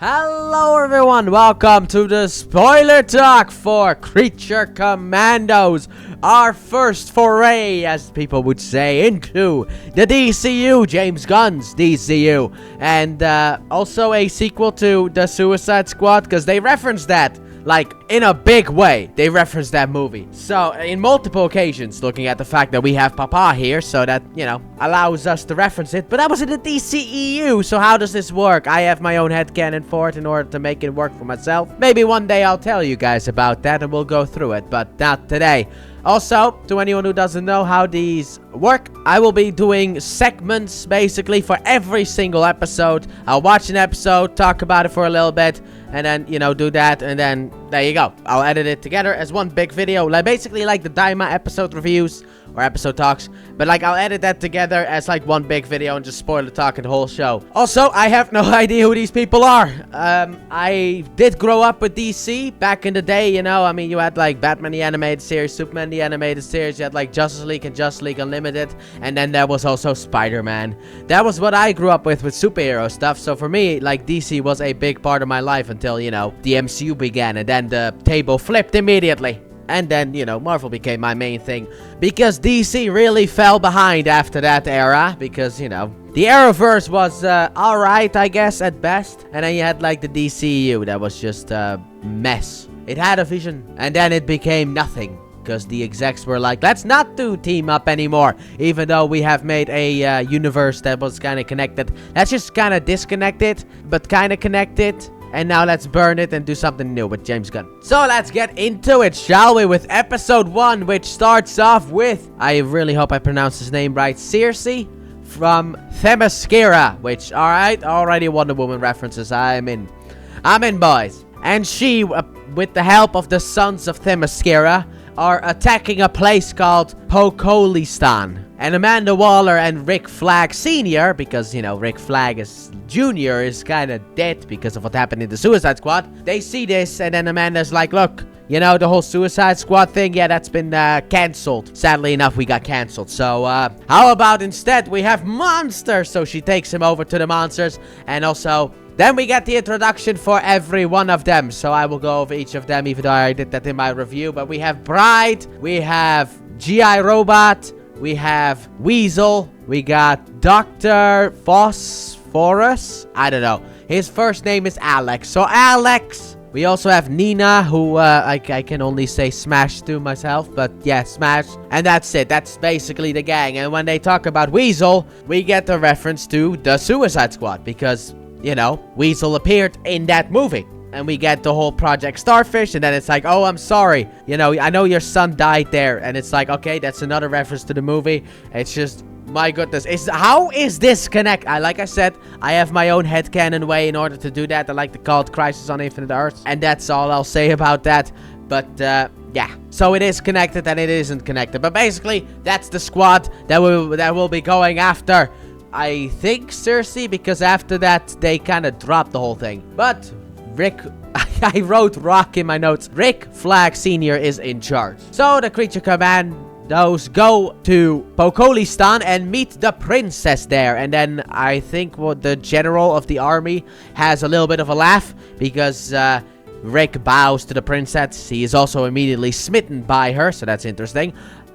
Hello everyone, welcome to the spoiler talk for Creature Commandos, our first foray, as people would say, into the DCU, James Gunn's DCU, and also a sequel to the Suicide Squad, because they referenced that, like, in a big way. They referenced that movie. So, in multiple occasions, looking at the fact that we have Papa here, so that, you know, allows us to reference it. But that was in the DCEU, so how does this work? I have my own headcanon for it in order to make it work for myself. Maybe one day I'll tell you guys about that and we'll go through it, but not today. Also, to anyone who doesn't know how these work, I will be doing segments, basically, for every single episode. I'll watch an episode, talk about it for a little bit, and then, you know, do that, and then there you go. I'll edit it together as one big video, like basically like the Daima episode reviews or episode talks, but like I'll edit that together as like one big video and just spoiler talk the whole show. Also, I have no idea who these people are. I did grow up with DC back in the day, you know. I mean, you had like Batman the animated series, Superman the animated series, you had like Justice League and Justice League Unlimited, and then there was also Spider-Man. That was what I grew up with superhero stuff. So for me, like, DC was a big part of my life until, you know, the MCU began, and then the table flipped immediately. And then, you know, Marvel became my main thing, because DC really fell behind after that era, because, you know, the Arrowverse was alright, I guess, at best. And then you had, like, the DCU that was just a mess. It had a vision, and then it became nothing, because the execs were like, let's not do team up anymore, even though we have made a universe that was kind of connected. Let's just kind of disconnect it, but kind of connect it. And now let's burn it and do something new with James Gunn. So let's get into it, shall we, with episode 1, which starts off with, I really hope I pronounced his name right, Circe from Themyscira, which, alright, already Wonder Woman references. I'm in, boys. And she, with the help of the sons of Themyscira, are attacking a place called Pokolistan. And Amanda Waller and Rick Flag Sr., because, you know, Rick Flag Jr. is kind of dead because of what happened in the Suicide Squad. They see this, and then Amanda's like, look, you know, the whole Suicide Squad thing, yeah, that's been cancelled. Sadly enough, we got cancelled. So, how about instead we have monsters? So she takes him over to the monsters, and also, then we get the introduction for every one of them. So I will go over each of them, even though I did that in my review. But we have Bride, we have G.I. Robot, we have Weasel, we got Dr. Phosphorus, I don't know. His first name is Alex. So Alex. We also have Nina, who I can only say Smash to myself, but yeah, Smash. And that's it. That's basically the gang. And when they talk about Weasel, we get a reference to the Suicide Squad, because, you know, Weasel appeared in that movie. And we get the whole Project Starfish, and then it's like, oh, I'm sorry. You know, I know your son died there. And it's like, okay, that's another reference to the movie. It's just, my goodness. How is this connect? Like I said, I have my own headcanon way in order to do that. I like to call it Crisis on Infinite Earths. And that's all I'll say about that. But, yeah. So it is connected and it isn't connected. But basically, that's the squad that will be going after, I think, Circe, because after that, they kind of dropped the whole thing. But Rick, I wrote Rock in my notes. Rick Flag Sr. is in charge. So the Creature Commandos go to Pokolistan and meet the princess there. And then I think the general of the army has a little bit of a laugh, because Rick bows to the princess. He is also immediately smitten by her, so that's interesting.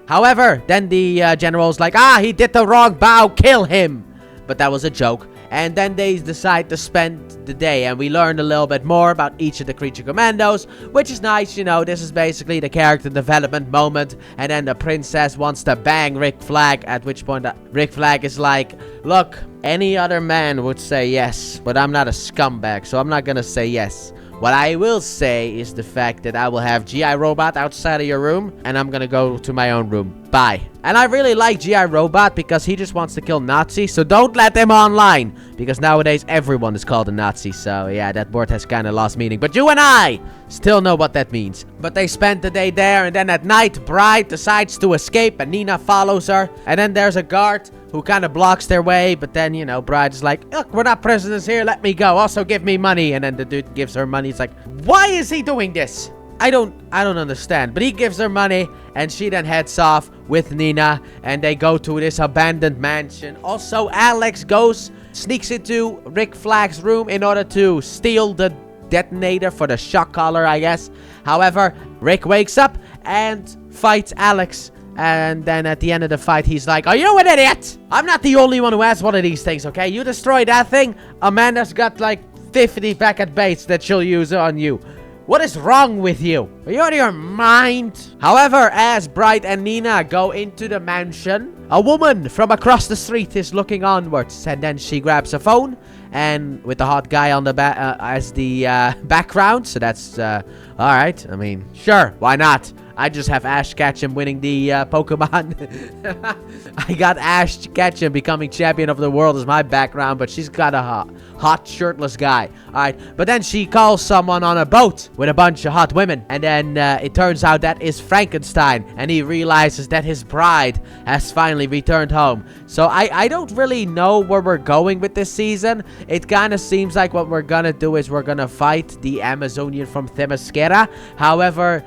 However, then the general's like, he did the wrong bow, kill him. But that was a joke. And then they decide to spend the day, and we learned a little bit more about each of the Creature Commandos, which is nice. You know, this is basically the character development moment. And then the princess wants to bang Rick Flag, at which point Rick Flag is like, look, any other man would say yes, but I'm not a scumbag, so I'm not gonna say yes. What I will say is the fact that I will have G.I. Robot outside of your room, and I'm gonna go to my own room. Bye. And I really like G.I. Robot, because he just wants to kill Nazis, so don't let him online, because nowadays everyone is called a Nazi. So yeah, that word has kind of lost meaning, but you and I still know what that means. But they spent the day there, and then at night, Bride decides to escape, and Nina follows her. And then there's a guard who kind of blocks their way, but then, you know, Bride is like, look, we're not prisoners here, let me go, also give me money. And then the dude gives her money. It's like, why is he doing this? I don't understand. But he gives her money, and she then heads off with Nina, and they go to this abandoned mansion. Also, Alex goes sneaks into Rick Flag's room in order to steal the detonator for the shock collar, I guess. However, Rick wakes up and fights Alex. And then at the end of the fight, he's like, are you an idiot? I'm not the only one who has one of these things, okay? You destroyed that thing. Amanda's got like 50 Beckett baits that she'll use on you. What is wrong with you? Are you out of your mind? However, as Bright and Nina go into the mansion, a woman from across the street is looking onwards. And then she grabs a phone, and with the hot guy on the as the background. So that's alright. I mean, sure, why not? I just have Ash Ketchum winning the Pokemon. I got Ash Ketchum becoming champion of the world as my background, but she's got a hot shirtless guy. Alright, but then she calls someone on a boat with a bunch of hot women. And then it turns out that is Frankenstein. And he realizes that his bride has finally returned home. So I don't really know where we're going with this season. It kind of seems like what we're gonna do is we're gonna fight the Amazonian from Themyscira. However,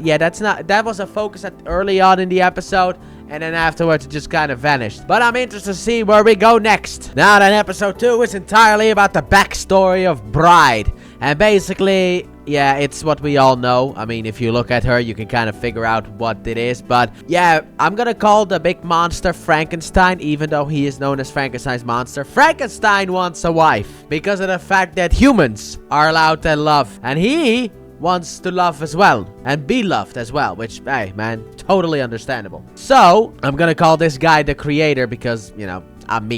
yeah, that was a focus at early on in the episode, and then afterwards it just kind of vanished. But I'm interested to see where we go next. Now then, episode 2 is entirely about the backstory of Bride. And basically, yeah, it's what we all know. I mean, if you look at her, you can kind of figure out what it is. But yeah, I'm gonna call the big monster Frankenstein, even though he is known as Frankenstein's monster. Frankenstein wants a wife because of the fact that humans are allowed to love, and he wants to love as well and be loved as well, which, hey man, totally understandable. So I'm gonna call this guy the creator because, you know, I'm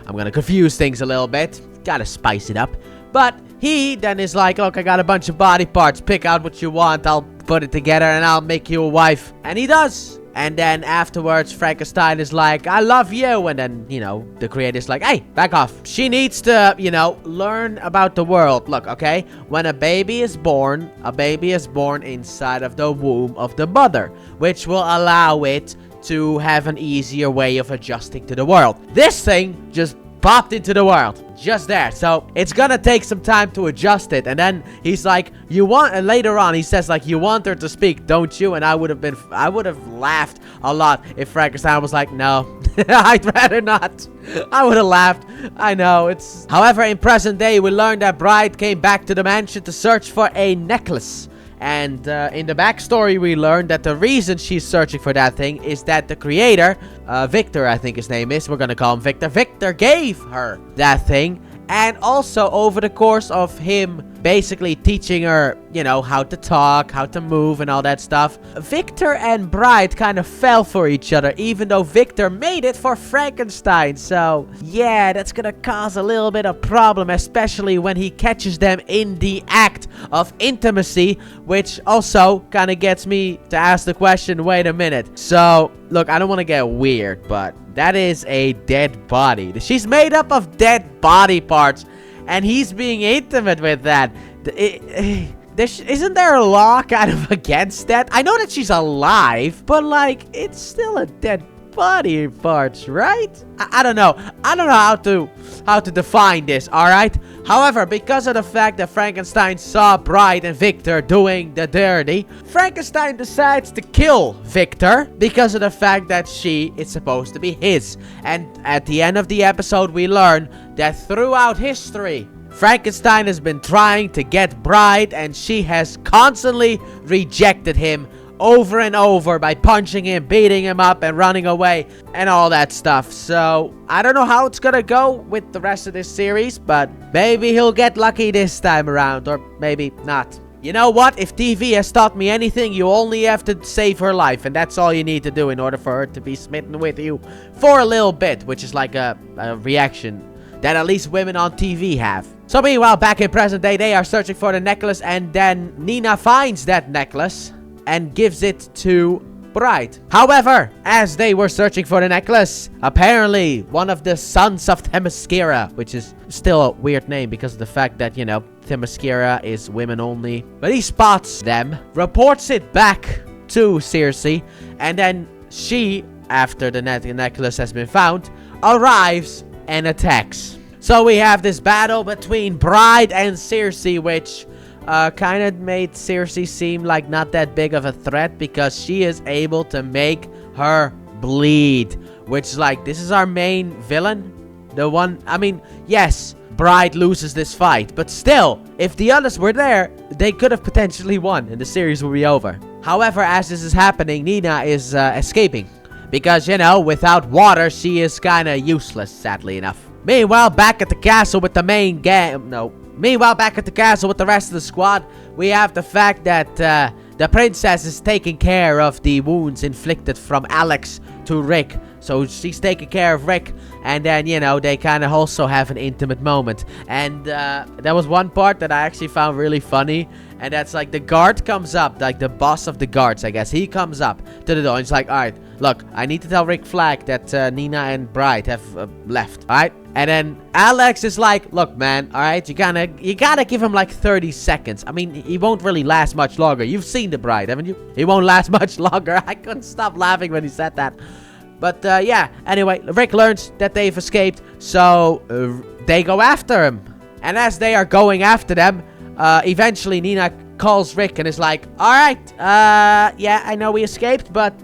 gonna confuse things a little bit, gotta spice it up. But he then is like, look, I got a bunch of body parts, pick out what you want, I'll put it together and I'll make you a wife. And he does. And then afterwards, Frankenstein is like, I love you. And then, you know, the creator's like, hey, back off. She needs to, you know, learn about the world. Look, okay? When a baby is born inside of the womb of the mother, which will allow it to have an easier way of adjusting to the world. This thing just popped into the world. Just there. So it's gonna take some time to adjust it. And then he's like, and later on he says like, you want her to speak, don't you? And I would have laughed a lot if Frankenstein was like, no, I'd rather not. I would have laughed. I know, it's... However, in present day, we learned that Bride came back to the mansion to search for a necklace. And in the backstory, we learned that the reason she's searching for that thing is that the creator, Victor, I think his name is, we're gonna call him Victor. Victor gave her that thing. And also, over the course of him basically teaching her, you know, how to talk, how to move, and all that stuff, Victor and Bride kind of fell for each other, even though Victor made it for Frankenstein. So, yeah, that's gonna cause a little bit of problem, especially when he catches them in the act of intimacy, which also kind of gets me to ask the question, wait a minute. So, look, I don't want to get weird, but that is a dead body. She's made up of dead body parts, and he's being intimate with that. Isn't there a law kind of against that? I know that she's alive, but like, it's still a dead body parts, right? I don't know. I don't know how to define this, alright? However, because of the fact that Frankenstein saw Bride and Victor doing the dirty, Frankenstein decides to kill Victor because of the fact that she is supposed to be his. And at the end of the episode, we learn that throughout history, Frankenstein has been trying to get Bride, and she has constantly rejected him over and over by punching him, beating him up, and running away, and all that stuff. So, I don't know how it's gonna go with the rest of this series, but maybe he'll get lucky this time around, or maybe not. You know what? If TV has taught me anything, you only have to save her life, and that's all you need to do in order for her to be smitten with you for a little bit, which is like a reaction that at least women on TV have. So meanwhile, back in present day, they are searching for the necklace, and then Nina finds that necklace and gives it to Bride. However, as they were searching for the necklace, apparently one of the sons of Themyscira, which is still a weird name because of the fact that, you know, Themyscira is women only, but he spots them, reports it back to Circe, and then she, after the necklace has been found, arrives and attacks. So we have this battle between Bride and Circe, which kind of made Circe seem like not that big of a threat because she is able to make her bleed, which is like, this is our main villain, The one, I mean, yes, Bride loses this fight, but still, if the others were there, they could have potentially won and the series would be over. However, as this is happening, Nina is escaping. Because, you know, without water, she is kinda useless, sadly enough. Meanwhile, back at the castle with the main gang... No. Meanwhile, back at the castle with the rest of the squad, we have the fact that the princess is taking care of the wounds inflicted from Alex to Rick. So she's taking care of Rick, and then, you know, they kind of also have an intimate moment. And there was one part that I actually found really funny, and that's like the guard comes up, like the boss of the guards, I guess. He comes up to the door and he's like, alright, look, I need to tell Rick Flag that Nina and Bride have left, alright? And then Alex is like, look, man, alright, you gotta give him like 30 seconds. I mean, he won't really last much longer. You've seen the Bride, haven't you? He won't last much longer. I couldn't stop laughing when he said that. But, yeah, anyway, Rick learns that they've escaped, so they go after him. And as they are going after them, eventually Nina calls Rick and is like, alright, yeah, I know we escaped, but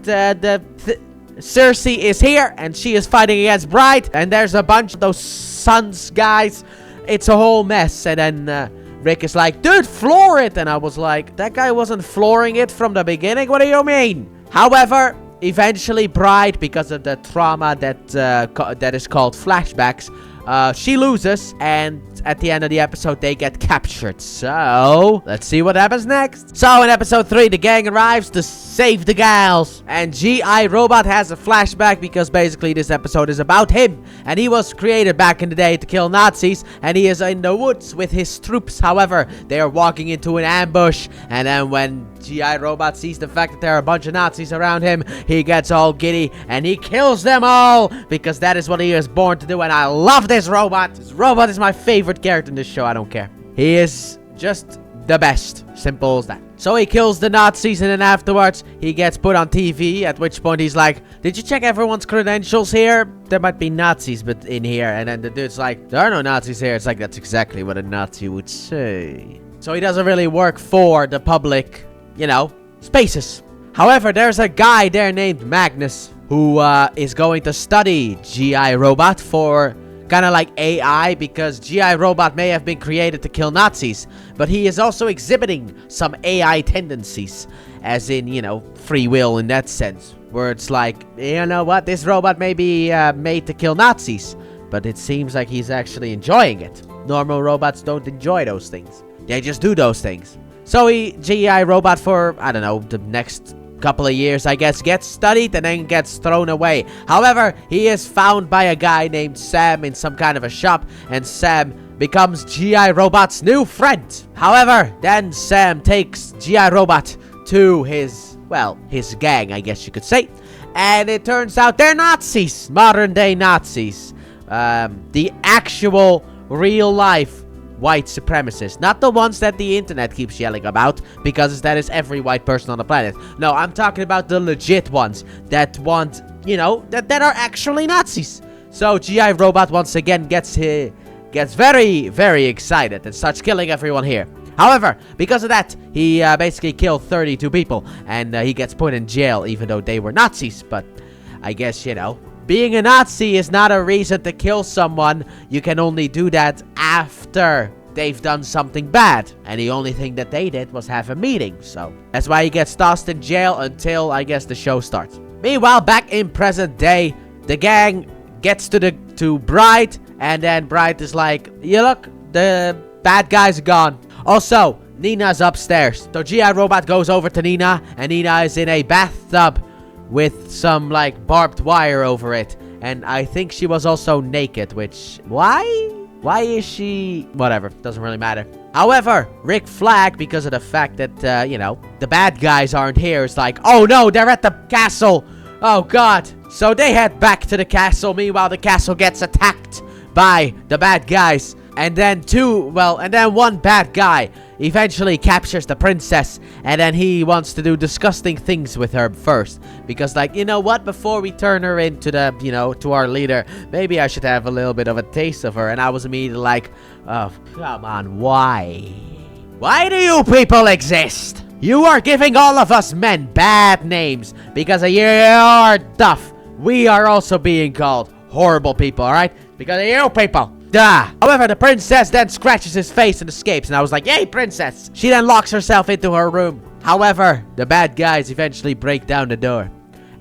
Cersei is here, and she is fighting against Bride, and there's a bunch of those Sons guys. It's a whole mess, and then Rick is like, dude, floor it! And I was like, that guy wasn't flooring it from the beginning? What do you mean? However, eventually Bride, because of the trauma that is called flashbacks, she loses, and at the end of the episode, they get captured. So, let's see what happens next. So, in episode 3, the gang arrives to save the gals. And G.I. Robot has a flashback because basically this episode is about him. And he was created back in the day to kill Nazis. And he is in the woods with his troops. However, they are walking into an ambush. And then when G.I. Robot sees the fact that there are a bunch of Nazis around him, he gets all giddy and he kills them all. Because that is what he was born to do. And I love this robot. This robot is my favorite character in this show. I don't care. He is just the best. Simple as that. So he kills the Nazis, and then afterwards he gets put on TV, at which point he's like, did you check everyone's credentials here? There might be Nazis but in here. And then the dude's like, there are no Nazis here. It's like, that's exactly what a Nazi would say. So he doesn't really work for the public, you know, spaces. However, there's a guy there named Magnus who is going to study G.I. Robot for kind of like AI, because G.I. Robot may have been created to kill Nazis, but he is also exhibiting some AI tendencies, as in, you know, free will in that sense, where it's like, you know what, this robot may be made to kill Nazis, but it seems like he's actually enjoying it. Normal robots don't enjoy those things. They just do those things. So G.I. Robot for, I don't know, the next couple of years, I guess, gets studied and then gets thrown away. However, he is found by a guy named Sam in some kind of a shop, and Sam becomes G.I. Robot's new friend. However, then Sam takes G.I. Robot to his, well, his gang, I guess you could say, and it turns out they're Nazis, modern day Nazis, the actual real life white supremacists, not the ones that the internet keeps yelling about, because that is every white person on the planet. No, I'm talking about the legit ones that want, you know, that are actually Nazis. So G.I. Robot once again gets very, very excited and starts killing everyone here. However, because of that, he basically killed 32 people, and he gets put in jail, even though they were Nazis. But I guess, you know, being a Nazi is not a reason to kill someone. You can only do that after they've done something bad. And the only thing that they did was have a meeting. So that's why he gets tossed in jail until, I guess, the show starts. Meanwhile, back in present day, the gang gets to Bride. And then Bride is like, yeah, look, the bad guys are gone. Also, Nina's upstairs. So G.I. Robot goes over to Nina. And Nina is in a bathtub with some, like, barbed wire over it. And I think she was also naked, which, why is she, whatever, doesn't really matter. However, Rick Flag, because of the fact that, you know, the bad guys aren't here, is like, oh no, they're at the castle. Oh god. So they head back to the castle. Meanwhile, the castle gets attacked by the bad guys. And then one bad guy eventually captures the princess, and then he wants to do disgusting things with her first, because, like, you know what, before we turn her into the, you know, to our leader, maybe I should have a little bit of a taste of her. And I was immediately like, oh, come on, why do you people exist? You are giving all of us men bad names because of your duff. We are also being called horrible people, alright? Because of you people. Duh. However, the princess then scratches his face and escapes. And I was like, yay, princess. She then locks herself into her room. However, the bad guys eventually break down the door.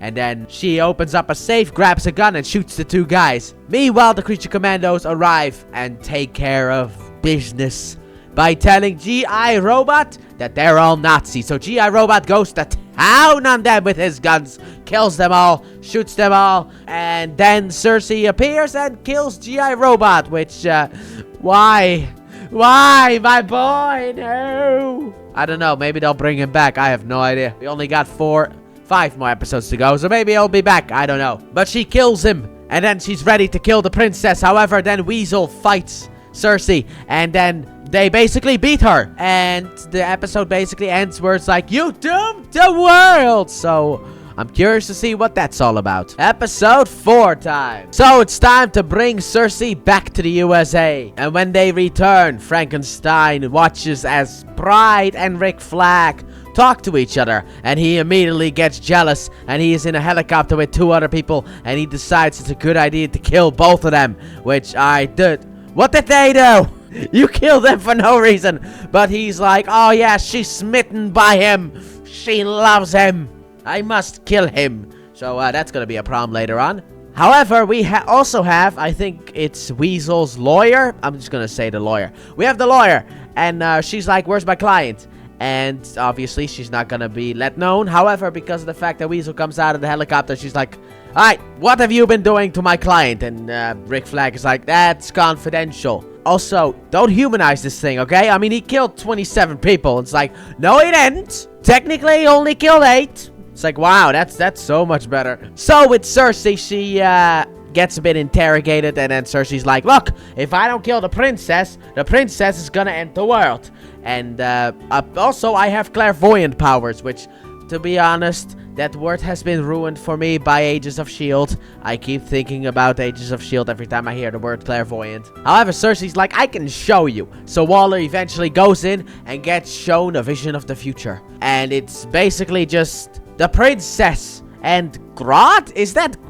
And then she opens up a safe, grabs a gun, and shoots the 2 guys. Meanwhile, the Creature Commandos arrive and take care of business by telling G.I. Robot that they're all Nazis. So G.I. Robot goes to town on them with his guns, kills them all, shoots them all, and then Cersei appears and kills G.I. Robot, which, why? Why, my boy? No. I don't know, maybe they'll bring him back, I have no idea. We only got 5 more episodes to go, so maybe he'll be back, I don't know. But she kills him, and then she's ready to kill the princess. However, then Weasel fights Cersei, and then they basically beat her. And the episode basically ends where it's like, you doomed the world! So I'm curious to see what that's all about. Episode 4 time. So it's time to bring Cersei back to the USA. And when they return, Frankenstein watches as Bride and Rick Flag talk to each other, and he immediately gets jealous, and he is in a helicopter with 2 other people, and he decides it's a good idea to kill both of them, which I did. What did they do? You killed them for no reason. But he's like, oh yeah, she's smitten by him. She loves him. I must kill him. So that's gonna be a problem later on. However, we also have, I think it's Weasel's lawyer. I'm just gonna say the lawyer. We have the lawyer, and she's like, where's my client? And obviously, she's not gonna be let known. However, because of the fact that Weasel comes out of the helicopter, she's like, alright, what have you been doing to my client? And Rick Flag is like, that's confidential. Also, don't humanize this thing, okay? I mean, he killed 27 people. It's like, no, he didn't. Technically, he only killed 8. It's like, wow, that's so much better. So with Cersei, she gets a bit interrogated, and then Cersei's like, look, if I don't kill the princess is gonna end the world. And also, I have clairvoyant powers, which, to be honest, that word has been ruined for me by Agents of S.H.I.E.L.D. I keep thinking about Agents of S.H.I.E.L.D. every time I hear the word clairvoyant. However, Cersei's like, I can show you. So Waller eventually goes in and gets shown a vision of the future. And it's basically just the princess and Grodd?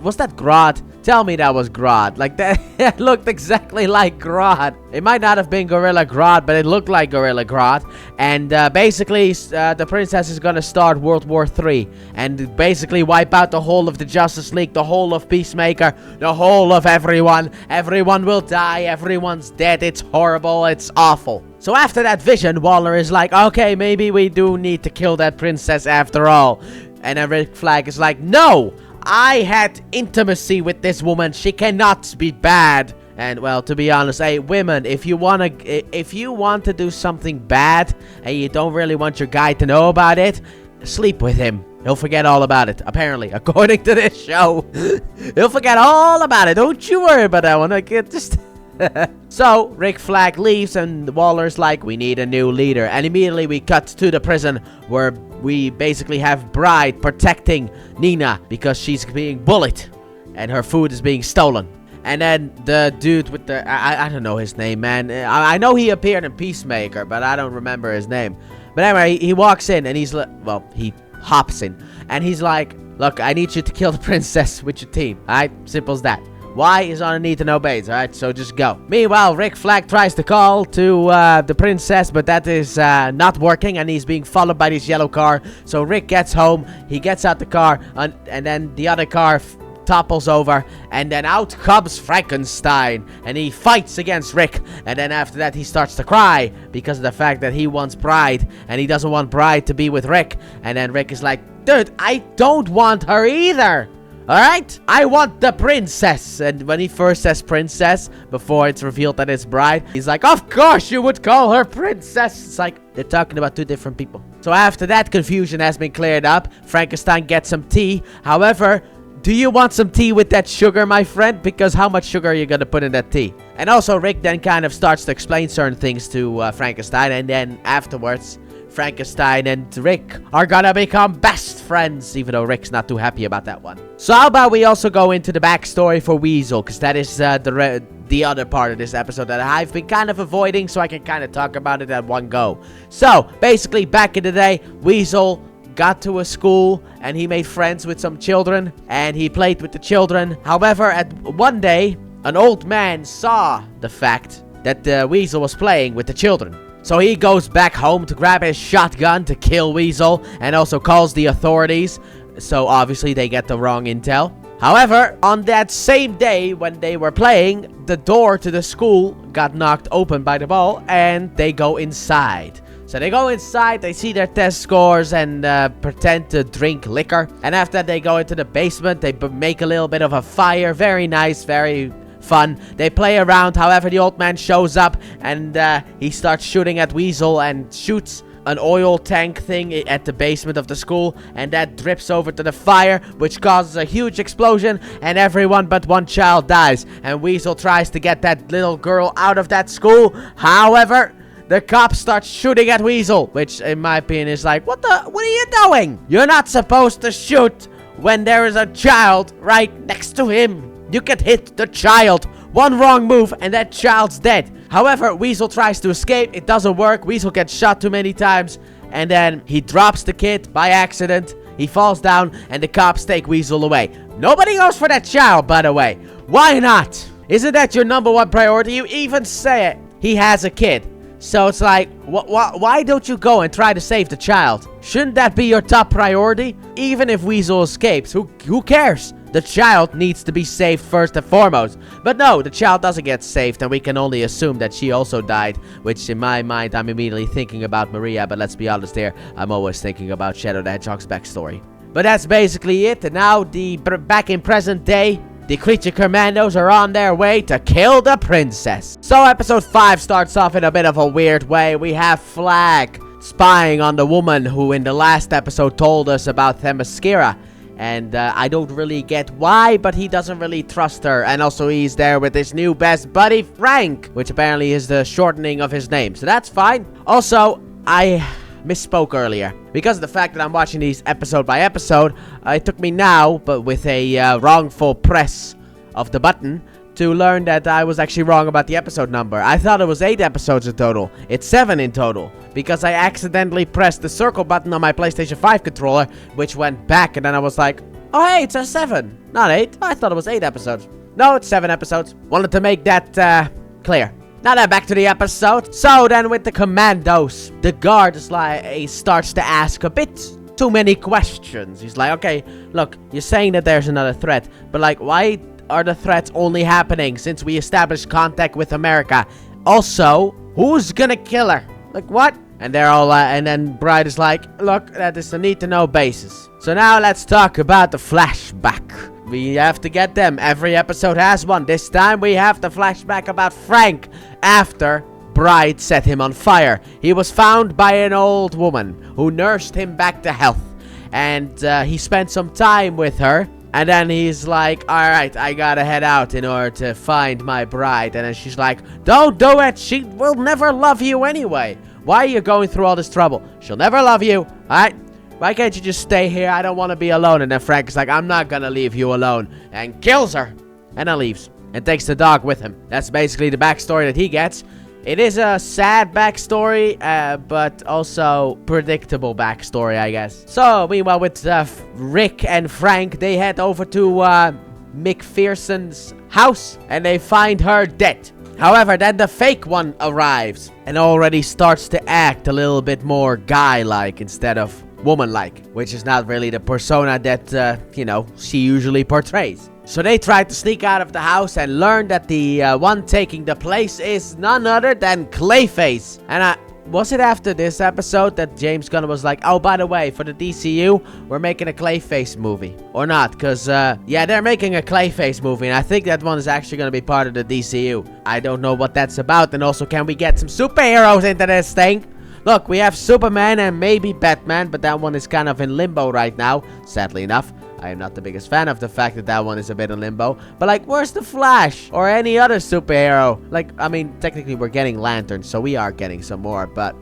Was that Grodd? Tell me that was Grodd. Like, that it looked exactly like Grodd. It might not have been Gorilla Grodd, but it looked like Gorilla Grodd. And basically, the princess is gonna start World War III. And basically wipe out the whole of the Justice League, the whole of Peacemaker, the whole of everyone. Everyone will die, everyone's dead, it's horrible, it's awful. So after that vision, Waller is like, okay, maybe we do need to kill that princess after all. And then Rick Flag is like, no! I had intimacy with this woman. She cannot be bad. And well, to be honest, hey, women, if you want to do something bad and you don't really want your guy to know about it, sleep with him. He'll forget all about it, apparently, according to this show. He'll forget all about it. Don't you worry about that one. Like, just... So, Rick Flag leaves, and Waller's like, we need a new leader. And immediately we cut to the prison, where we basically have Bride protecting Nina because she's being bullied and her food is being stolen. And then the dude with the... I don't know his name, man. I know he appeared in Peacemaker, but I don't remember his name. But anyway, he walks in, and he's... Well, he hops in. And he's like, look, I need you to kill the princess with your team. Alright? Simple as that. Why is on a need-to-know base, alright? So just go. Meanwhile, Rick Flag tries to call to the princess, but that is not working, and he's being followed by this yellow car. So Rick gets home, he gets out the car, and then the other car topples over, and then out comes Frankenstein, and he fights against Rick. And then after that, he starts to cry because of the fact that he wants Bride, and he doesn't want Bride to be with Rick. And then Rick is like, dude, I don't want her either. Alright? I want the princess. And when he first says princess, before it's revealed that it's Bride, he's like, of course you would call her princess. It's like, they're talking about 2 different people. So after that confusion has been cleared up, Frankenstein gets some tea. However, do you want some tea with that sugar, my friend? Because how much sugar are you gonna put in that tea? And also, Rick then kind of starts to explain certain things to Frankenstein. And then afterwards, Frankenstein and Rick are gonna become best friends, even though Rick's not too happy about that one. So how about we also go into the backstory for Weasel, because that is the other part of this episode that I've been kind of avoiding, so I can kind of talk about it at one go. So, basically, back in the day, Weasel got to a school, and he made friends with some children, and he played with the children. However, at one day, an old man saw the fact that the Weasel was playing with the children. So he goes back home to grab his shotgun to kill Weasel and also calls the authorities. So obviously they get the wrong intel. However, on that same day when they were playing, the door to the school got knocked open by the ball and they go inside. So they go inside, they see their test scores and pretend to drink liquor. And after that, they go into the basement, they make a little bit of a fire. Very nice, very fun. They play around. However, the old man shows up and he starts shooting at Weasel and shoots an oil tank thing at the basement of the school, and that drips over to the fire, which causes a huge explosion, and everyone but one child dies. And Weasel tries to get that little girl out of that school. However, the cops start shooting at Weasel, which in my opinion is like, what are you doing? You're not supposed to shoot when there is a child right next to him. You can hit the child. One wrong move and that child's dead. However, Weasel tries to escape. It doesn't work. Weasel gets shot too many times. And then he drops the kid by accident. He falls down and the cops take Weasel away. Nobody goes for that child, by the way. Why not? Isn't that your number one priority? You even say it. He has a kid. So it's like, why don't you go and try to save the child? Shouldn't that be your top priority? Even if Weasel escapes, who cares? The child needs to be saved first and foremost. But no, the child doesn't get saved, and we can only assume that she also died, which in my mind, I'm immediately thinking about Maria, but let's be honest here, I'm always thinking about Shadow the Hedgehog's backstory. But that's basically it, and now back in present day, the Creature Commandos are on their way to kill the princess. So episode 5 starts off in a bit of a weird way. We have Flag spying on the woman who in the last episode told us about Themyscira. And I don't really get why, but he doesn't really trust her. And also he's there with his new best buddy, Frank, which apparently is the shortening of his name. So that's fine. Also, I misspoke earlier. Because of the fact that I'm watching these episode by episode, it took me now, but with a wrongful press of the button, to learn that I was actually wrong about the episode number. I thought it was 8 episodes in total. It's 7 in total. Because I accidentally pressed the circle button on my PlayStation 5 controller, which went back, and then I was like, oh hey, it's a 7, not 8. I thought it was 8 episodes. No, it's 7 episodes. Wanted to make that clear. Now then, back to the episode. So then with the Commandos, the guard is like, he starts to ask a bit too many questions. He's like, okay, look, you're saying that there's another threat, but like, why are the threats only happening since we established contact with America? Also, who's gonna kill her? Like, what? And they're all, and then Bride is like, look, that is a need-to-know basis. So now let's talk about the flashback. We have to get them. Every episode has one. This time we have the flashback about Frank after Bride set him on fire. He was found by an old woman who nursed him back to health. And he spent some time with her. And then he's like, alright, I gotta head out in order to find my bride. And then she's like, don't do it. She will never love you anyway. Why are you going through all this trouble? She'll never love you. Alright? Why can't you just stay here? I don't want to be alone. And then Frank is like, I'm not gonna leave you alone. And kills her. And then leaves. And takes the dog with him. That's basically the backstory that he gets. It is a sad backstory, but also predictable backstory, I guess. So, meanwhile, with Rick and Frank, they head over to McPherson's house, and they find her dead. However, then the fake one arrives, and already starts to act a little bit more guy-like instead of woman-like, which is not really the persona that, you know, she usually portrays. So they try to sneak out of the house and learn that the one taking the place is none other than Clayface. And was it after this episode that James Gunn was like, oh, by the way, for the DCU, we're making a Clayface movie? Or not? Because, yeah, they're making a Clayface movie, and I think that one is actually going to be part of the DCU. I don't know what that's about, and also, can we get some superheroes into this thing? Look, we have Superman and maybe Batman, but that one is kind of in limbo right now, sadly enough. I am not the biggest fan of the fact that that one is a bit in limbo. But, like, where's the Flash? Or any other superhero? Like, I mean, technically we're getting Lanterns, so we are getting some more, but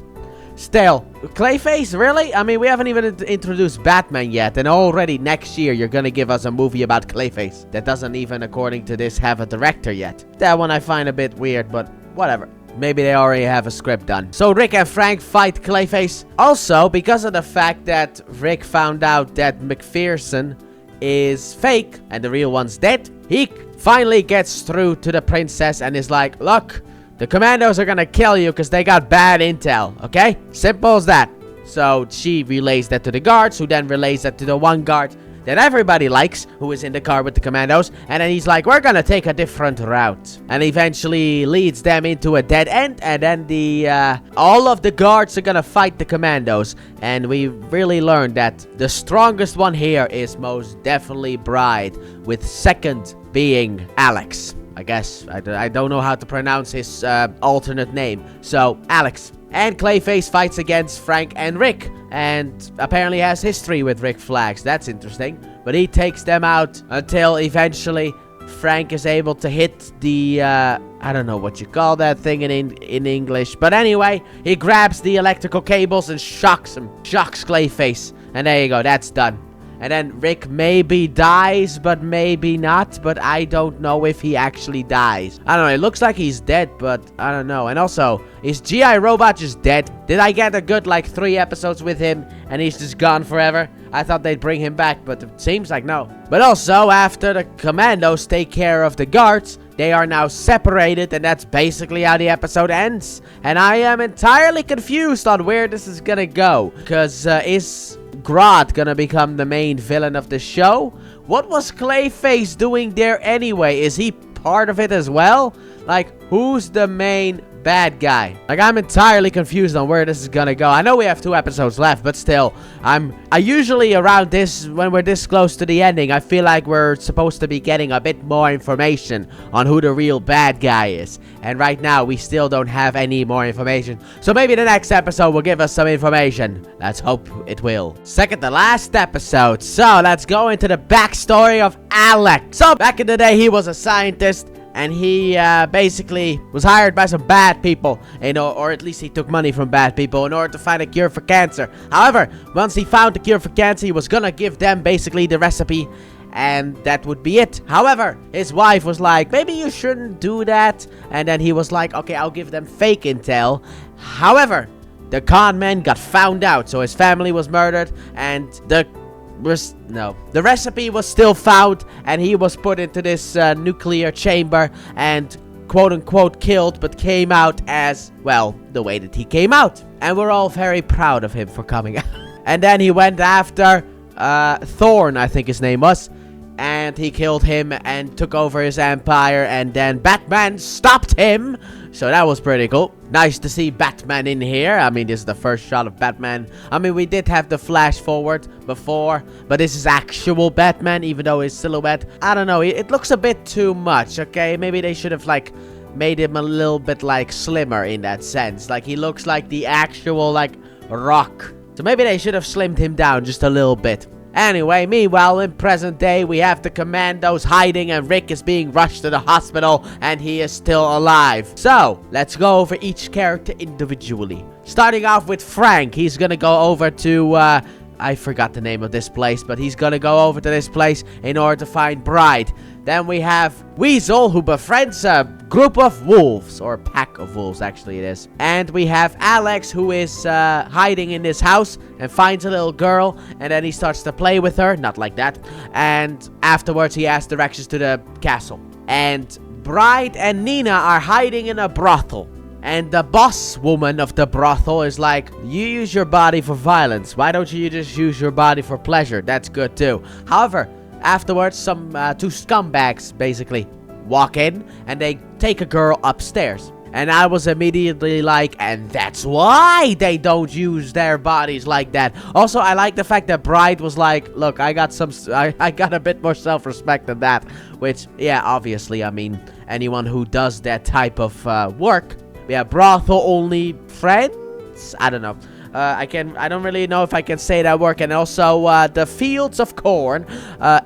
still. Clayface, really? I mean, we haven't even introduced Batman yet, and already next year you're gonna give us a movie about Clayface. That doesn't even, according to this, have a director yet. That one I find a bit weird, but whatever. Maybe they already have a script done. So Rick and Frank fight Clayface. Also, because of the fact that Rick found out that McPherson is fake and the real one's dead, he finally gets through to the princess and is like, look, the Commandos are gonna kill you because they got bad intel, okay? Simple as that. So she relays that to the guards, who then relays that to the one guard that everybody likes, who is in the car with the Commandos. And then he's like, we're gonna take a different route. And eventually leads them into a dead end. And then all of the guards are gonna fight the Commandos. And we really learned that the strongest one here is most definitely Bride, with second being Alex. I guess. I don't know how to pronounce his alternate name. So, Alex. And Clayface fights against Frank and Rick. And apparently has history with Rick Flags. That's interesting. But he takes them out until eventually Frank is able to hit the, I don't know what you call that thing in English. But anyway, he grabs the electrical cables and shocks him. Shocks Clayface. And there you go. That's done. And then Rick maybe dies, but maybe not. But I don't know if he actually dies. I don't know. It looks like he's dead, but I don't know. And also, is G.I. Robot just dead? Did I get a good, 3 episodes with him, and he's just gone forever? I thought they'd bring him back, but it seems like no. But also, after the Commandos take care of the guards, they are now separated, and that's basically how the episode ends. And I am entirely confused on where this is gonna go. Because, is Grodd gonna become the main villain of the show? What was Clayface doing there anyway? Is he part of it as well? Who's the main bad guy? I'm entirely confused on where this is gonna go. I know we have 2 episodes left, but still, I usually around this, when we're this close to the ending, I feel like we're supposed to be getting a bit more information on who the real bad guy is. And right now, we still don't have any more information. So maybe the next episode will give us some information. Let's hope it will. Second to last episode. So let's go into the backstory of Alex. So back in the day, he was a scientist. And he basically was hired by some bad people, or at least he took money from bad people in order to find a cure for cancer. However, once he found the cure for cancer, he was gonna give them basically the recipe, and that would be it. However, his wife was like, maybe you shouldn't do that. And then he was like, okay, I'll give them fake intel. However, the con man got found out, so his family was murdered, and the recipe was still found, and he was put into this nuclear chamber and quote-unquote killed, but came out as, well, the way that he came out. And we're all very proud of him for coming out. And then he went after Thorn, I think his name was, and he killed him and took over his empire, and then Batman stopped him. So that was pretty cool. Nice to see Batman in here. I mean, this is the first shot of Batman. I mean, we did have the flash forward before, but this is actual Batman, even though his silhouette, I don't know, it looks a bit too much, okay? Maybe they should have, made him a little bit, slimmer in that sense. He looks like the actual, Rock. So maybe they should have slimmed him down just a little bit. Anyway, meanwhile, in present day, we have the Commandos hiding, and Rick is being rushed to the hospital, and he is still alive. So, let's go over each character individually. Starting off with Frank, he's gonna go over to, I forgot the name of this place, but he's gonna go over to this place in order to find Bride. Then we have Weasel, who befriends a group of wolves, or a pack of wolves, actually it is. And we have Alex, who is hiding in this house and finds a little girl, and then he starts to play with her, not like that. And afterwards, he asks directions to the castle. And Bride and Nina are hiding in a brothel. And the boss woman of the brothel is like, you use your body for violence. Why don't you just use your body for pleasure? That's good too. However, afterwards, some 2 scumbags basically walk in and they take a girl upstairs. And I was immediately like, and that's why they don't use their bodies like that. Also, I like the fact that Bride was like, look, I got a bit more self-respect than that. Which, yeah, obviously, I mean, anyone who does that type of work. Yeah, brothel only friends? I don't know. I don't really know if I can say that work. And also, the fields of corn.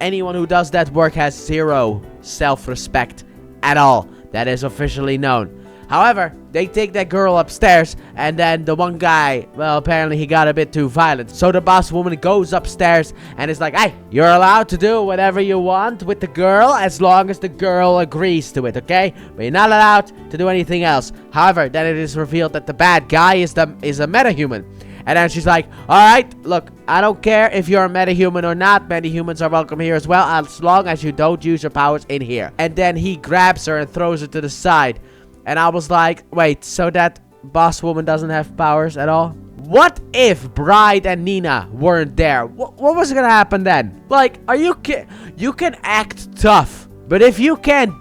Anyone who does that work has 0 self-respect at all. That is officially known. However, they take that girl upstairs, and then the one guy, well, apparently he got a bit too violent. So the boss woman goes upstairs and is like, hey, you're allowed to do whatever you want with the girl as long as the girl agrees to it, okay? But you're not allowed to do anything else. However, then it is revealed that the bad guy is a metahuman. And then she's like, alright, look, I don't care if you're a metahuman or not. Metahumans are welcome here as well, as long as you don't use your powers in here. And then he grabs her and throws her to the side. And I was like, wait, so that boss woman doesn't have powers at all? What if Bride and Nina weren't there? What was gonna happen then? Like, are you you can act tough, but if you can't,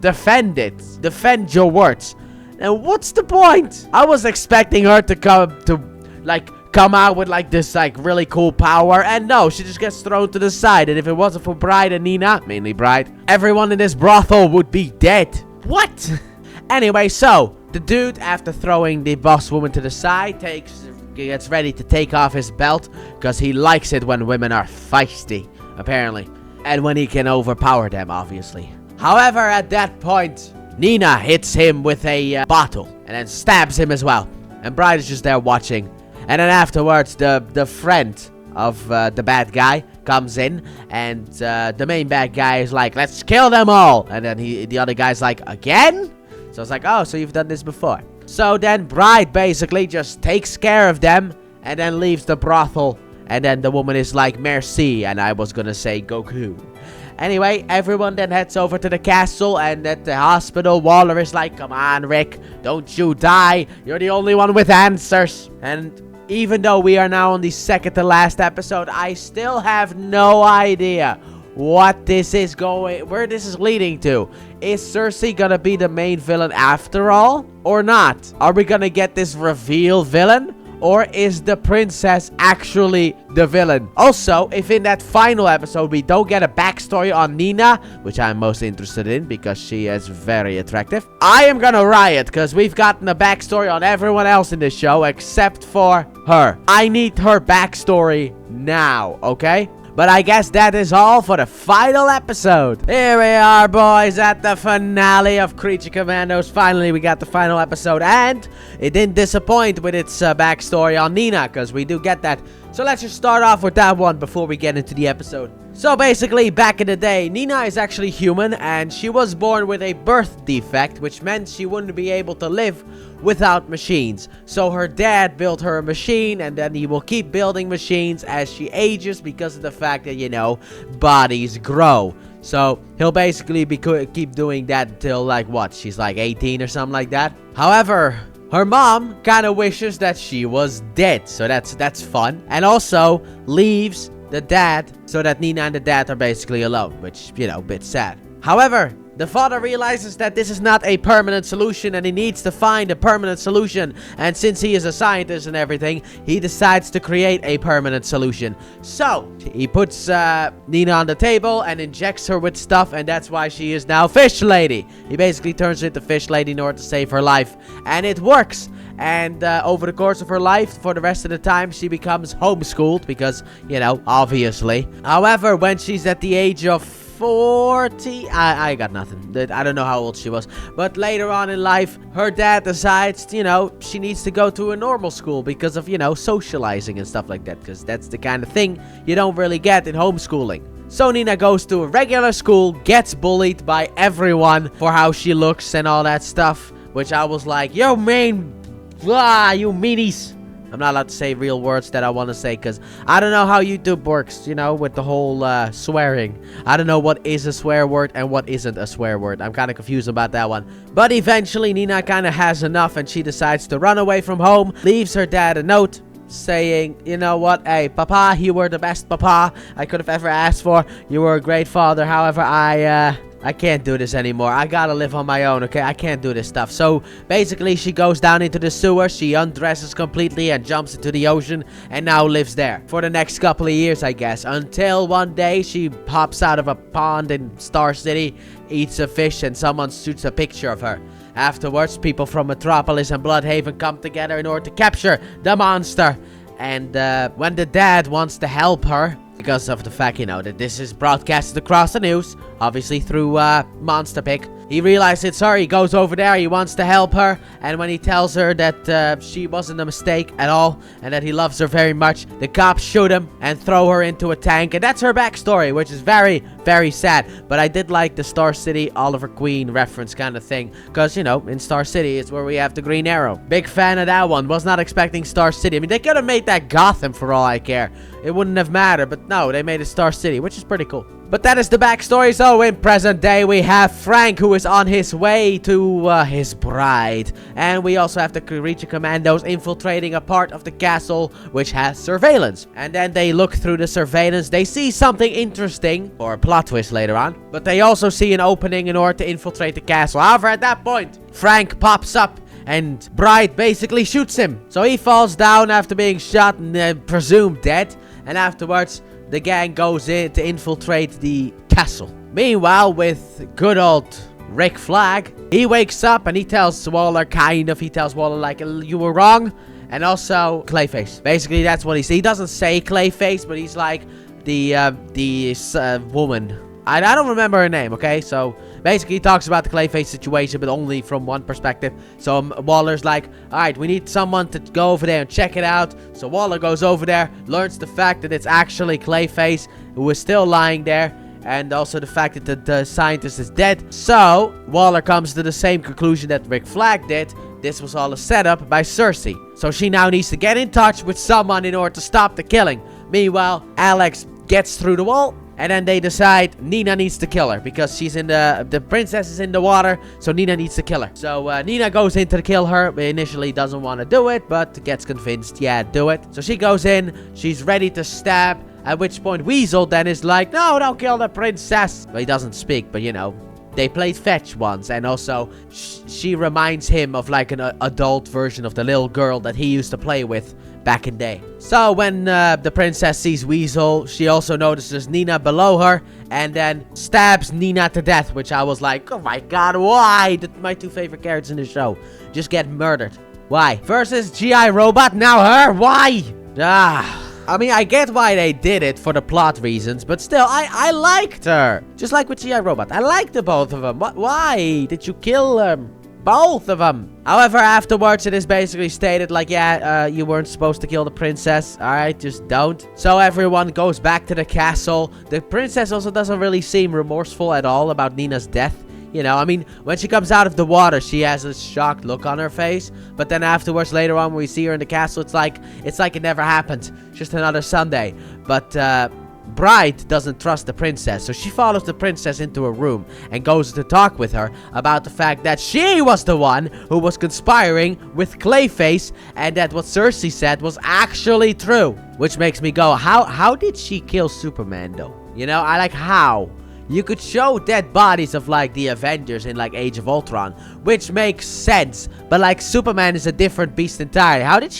defend your words, then what's the point? I was expecting her to come out with, this, really cool power, and no, she just gets thrown to the side, and if it wasn't for Bride and Nina, mainly Bride, everyone in this brothel would be dead. What? Anyway, so the dude, after throwing the boss woman to the side, gets ready to take off his belt, because he likes it when women are feisty, apparently. And when he can overpower them, obviously. However, at that point, Nina hits him with a bottle, and then stabs him as well. And Bride is just there watching. And then afterwards, the friend of the bad guy comes in, and the main bad guy is like, let's kill them all. And then the other guy's like, again? So it's like, oh, so you've done this before. So then Bride basically just takes care of them and then leaves the brothel. And then the woman is like, merci. And I was gonna say Goku. Anyway, everyone then heads over to the castle. And at the hospital, Waller is like, come on, Rick. Don't you die. You're the only one with answers. And even though we are now on the second to last episode, I still have no idea where this is leading to. Is Cersei gonna be the main villain after all, or not? Are we gonna get this reveal villain, or is the princess actually the villain? Also, if in that final episode we don't get a backstory on Nina, which I'm most interested in because she is very attractive, I am gonna riot, because we've gotten a backstory on everyone else in this show except for her. I need her backstory now, okay? But I guess that is all for the final episode. Here we are, boys, at the finale of Creature Commandos. Finally, we got the final episode, and it didn't disappoint with its backstory on Nina, because we do get that. So let's just start off with that one before we get into the episode. So basically, back in the day, Nina is actually human, and she was born with a birth defect, which meant she wouldn't be able to live without machines. So her dad built her a machine, and then he will keep building machines as she ages because of the fact that, you know, bodies grow. So he'll basically keep doing that until, she's 18 or something like that. However, her mom kind of wishes that she was dead, so that's fun. And also leaves the dad so that Nina and the dad are basically alone, which, you know, a bit sad. However, the father realizes that this is not a permanent solution and he needs to find a permanent solution. And since he is a scientist and everything, he decides to create a permanent solution. So he puts Nina on the table and injects her with stuff, and that's why she is now Fish Lady. He basically turns her into Fish Lady in order to save her life, and it works. And over the course of her life, for the rest of the time, she becomes homeschooled because, you know, obviously. However, when she's at the age of 40, I got nothing. I don't know how old she was, but later on in life, her dad decides, you know, she needs to go to a normal school because of, you know, socializing and stuff like that, because that's the kind of thing you don't really get in homeschooling. So Nina goes to a regular school, gets bullied by everyone for how she looks and all that stuff, which I was like, you meanies. I'm not allowed to say real words that I want to say because I don't know how YouTube works, you know, with the whole swearing. I don't know what is a swear word and what isn't a swear word. I'm kind of confused about that one. But eventually, Nina kind of has enough and she decides to run away from home, leaves her dad a note saying, you know what, hey, Papa, you were the best Papa I could have ever asked for. You were a great father. However, I can't do this anymore. I gotta live on my own, okay? I can't do this stuff. So, basically, she goes down into the sewer, she undresses completely and jumps into the ocean, and now lives there for the next couple of years, I guess. Until one day, she pops out of a pond in Star City, eats a fish, and someone shoots a picture of her. Afterwards, people from Metropolis and Bloodhaven come together in order to capture the monster. And when the dad wants to help her, because of the fact, you know, that this is broadcasted across the news, obviously through Monster Pick, he realizes it's her. He goes over there. He wants to help her. And when he tells her that she wasn't a mistake at all and that he loves her very much, the cops shoot him and throw her into a tank. And that's her backstory, which is very, very sad. But I did like the Star City Oliver Queen reference kind of thing. Because, you know, in Star City is where we have the Green Arrow. Big fan of that one. Was not expecting Star City. I mean, they could have made that Gotham for all I care. It wouldn't have mattered. But no, they made it Star City, which is pretty cool. But that is the backstory. So in present day, we have Frank, who is on his way to his bride. And we also have the Creature Commandos infiltrating a part of the castle which has surveillance. And then they look through the surveillance. They see something interesting, or a plot twist later on. But they also see an opening in order to infiltrate the castle. However, at that point, Frank pops up and Bride basically shoots him. So he falls down after being shot and presumed dead. And afterwards, the gang goes in to infiltrate the castle. Meanwhile, with good old Rick Flag, he wakes up and he tells Waller like, you were wrong. And also Clayface. Basically, that's what he says. He doesn't say Clayface, but he's like the woman. I don't remember her name, okay? So basically, he talks about the Clayface situation, but only from one perspective. So Waller's like, alright, we need someone to go over there and check it out. So Waller goes over there, learns the fact that it's actually Clayface, who is still lying there. And also the fact that the scientist is dead. So Waller comes to the same conclusion that Rick Flag did. This was all a setup by Cersei. So she now needs to get in touch with someone in order to stop the killing. Meanwhile, Alex gets through the wall. And then they decide Nina needs to kill her because she's in the princess is in the water, so Nina needs to kill her. So Nina goes in to kill her. Initially doesn't want to do it, but gets convinced, yeah, do it. So she goes in, she's ready to stab, at which point Weasel then is like, no, don't kill the princess. Well, he doesn't speak, but you know, they played fetch once, and also she reminds him of like an adult version of the little girl that he used to play with back in day. So when the princess sees Weasel, she also notices Nina below her and then stabs Nina to death, which I was like, oh my god, why did my two favorite characters in the show just get murdered? Why? Versus G.I. Robot, now her? Why? I mean, I get why they did it for the plot reasons, but still, I liked her. Just like with G.I. Robot, I liked the both of them. Why did you kill them? Both of them. However, afterwards, it is basically stated like, yeah, you weren't supposed to kill the princess. Alright, just don't. So everyone goes back to the castle. The princess also doesn't really seem remorseful at all about Nina's death. You know, I mean, when she comes out of the water, she has a shocked look on her face. But then afterwards, later on, when we see her in the castle, it's like it never happened. Just another Sunday. But, Bride doesn't trust the princess, so she follows the princess into a room and goes to talk with her about the fact that she was the one who was conspiring with Clayface and that what Cersei said was actually true. Which makes me go, how did she kill Superman though? You know, I like how. You could show dead bodies of like the Avengers in like Age of Ultron, which makes sense. But like Superman is a different beast entirely. How did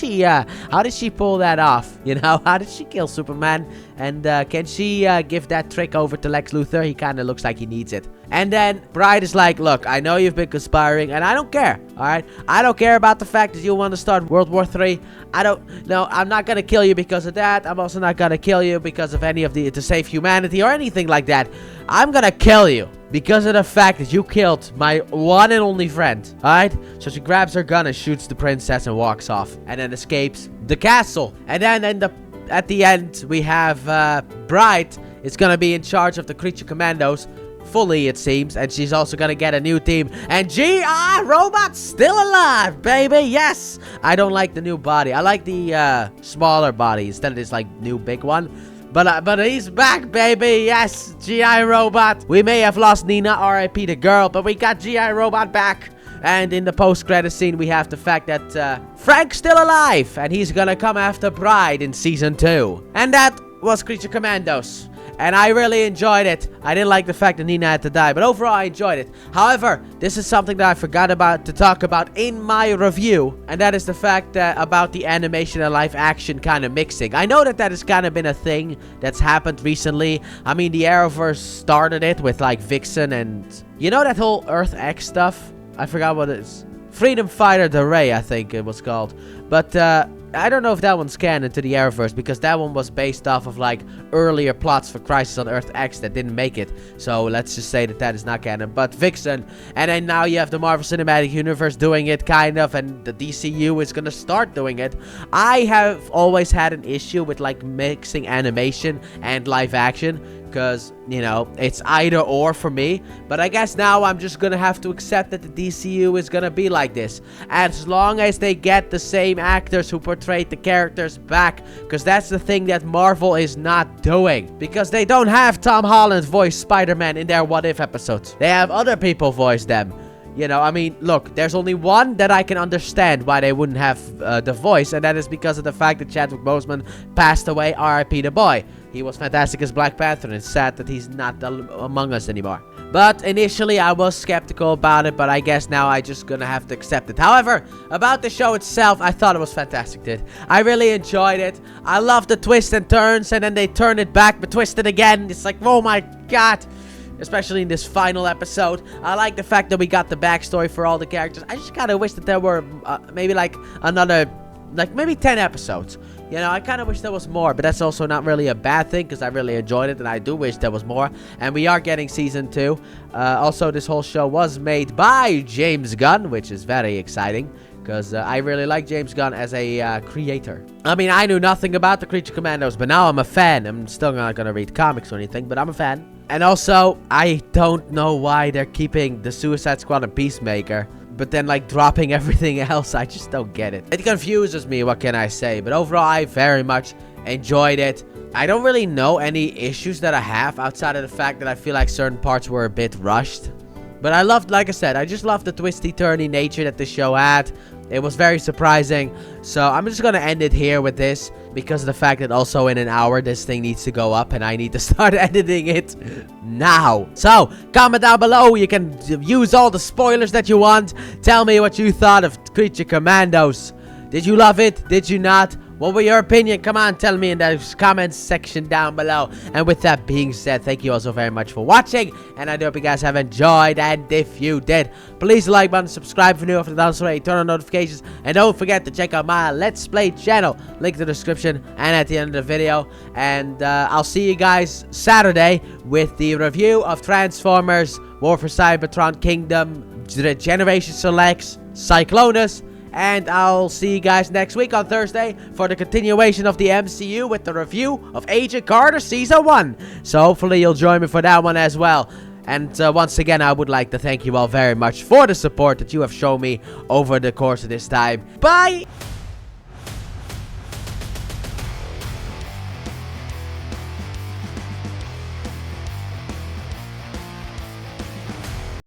she pull that off? You know, how did she kill Superman? And can she give that trick over to Lex Luthor? He kind of looks like he needs it. And then Bride is like, look, I know you've been conspiring, and I don't care, alright? I don't care about the fact that you want to start World War III. I'm not gonna kill you because of that. I'm also not gonna kill you because of any of to save humanity or anything like that. I'm gonna kill you because of the fact that you killed my one and only friend, alright? So she grabs her gun and shoots the princess and walks off, and then escapes the castle. And then at the end, we have Bride is gonna be in charge of the Creature Commandos. Fully, it seems, and she's also gonna get a new team. And G.I. Robot's still alive, baby. Yes, I don't like the new body. I like the smaller body instead of this like new big one. But he's back, baby. Yes, G.I. Robot. We may have lost Nina, R.I.P. the girl, but we got G.I. Robot back. And in the post-credit scene, we have the fact that Frank's still alive, and he's gonna come after Bride in Season 2. And that was Creature Commandos. And I really enjoyed it. I didn't like the fact that Nina had to die, but overall I enjoyed it. However, this is something that I forgot to talk about in my review, and that is the fact that about the animation and live action kind of mixing. I know that has kind of been a thing that's happened recently. I mean, the Arrowverse started it with like Vixen and you know that whole Earth X stuff? I forgot what it is. Freedom Fighter the Ray, I think it was called. But I don't know if that one's canon to the Arrowverse, because that one was based off of like earlier plots for Crisis on Earth X that didn't make it. So let's just say that that is not canon. But Vixen, and then now you have the Marvel Cinematic Universe doing it kind of, and the DCU is gonna start doing it. I have always had an issue with like mixing animation and live action, because, you know, it's either or for me. But I guess now I'm just gonna have to accept that the DCU is gonna be like this, as long as they get the same actors who portrayed the characters back, because that's the thing that Marvel is not doing, because they don't have Tom Holland voice Spider-Man in their What If episodes. They have other people voice them. You know, I mean, look, there's only one that I can understand why they wouldn't have the voice, and that is because of the fact that Chadwick Boseman passed away, R.I.P. the boy. He was fantastic as Black Panther, and it's sad that he's not among us anymore. But initially, I was skeptical about it, but I guess now I just gonna have to accept it. However, about the show itself, I thought it was fantastic, dude. I really enjoyed it. I love the twists and turns, and then they turn it back, but twist it again. It's like, oh my god. Especially in this final episode. I like the fact that we got the backstory for all the characters. I just kind of wish that there were maybe like another, like maybe 10 episodes. You know, I kind of wish there was more, but that's also not really a bad thing, because I really enjoyed it, and I do wish there was more. And we are getting season 2. Also, this whole show was made by James Gunn, which is very exciting, because I really like James Gunn as a creator. I mean, I knew nothing about the Creature Commandos, but now I'm a fan. I'm still not gonna read comics or anything, but I'm a fan. And also, I don't know why they're keeping the Suicide Squad and Peacemaker, but then like dropping everything else. I just don't get it. It confuses me, what can I say? But overall, I very much enjoyed it. I don't really know any issues that I have outside of the fact that I feel like certain parts were a bit rushed. But I loved, like I said, I just loved the twisty-turny nature that the show had. It was very surprising. So I'm just going to end it here with this, because of the fact that also in an hour this thing needs to go up, and I need to start editing it now. So comment down below. You can use all the spoilers that you want. Tell me what you thought of Creature Commandos. Did you love it? Did you not? What were your opinion? Come on, tell me in the comments section down below. And with that being said, thank you all so very much for watching, and I do hope you guys have enjoyed. And if you did, please like button, subscribe for new after the down so turn on notifications, and don't forget to check out my Let's Play channel. Link in the description and at the end of the video. And I'll see you guys Saturday with the review of Transformers War for Cybertron Kingdom Generation Selects Cyclonus. And I'll see you guys next week on Thursday for the continuation of the MCU with the review of Agent Carter Season 1. So hopefully you'll join me for that one as well. And once again, I would like to thank you all very much for the support that you have shown me over the course of this time. Bye!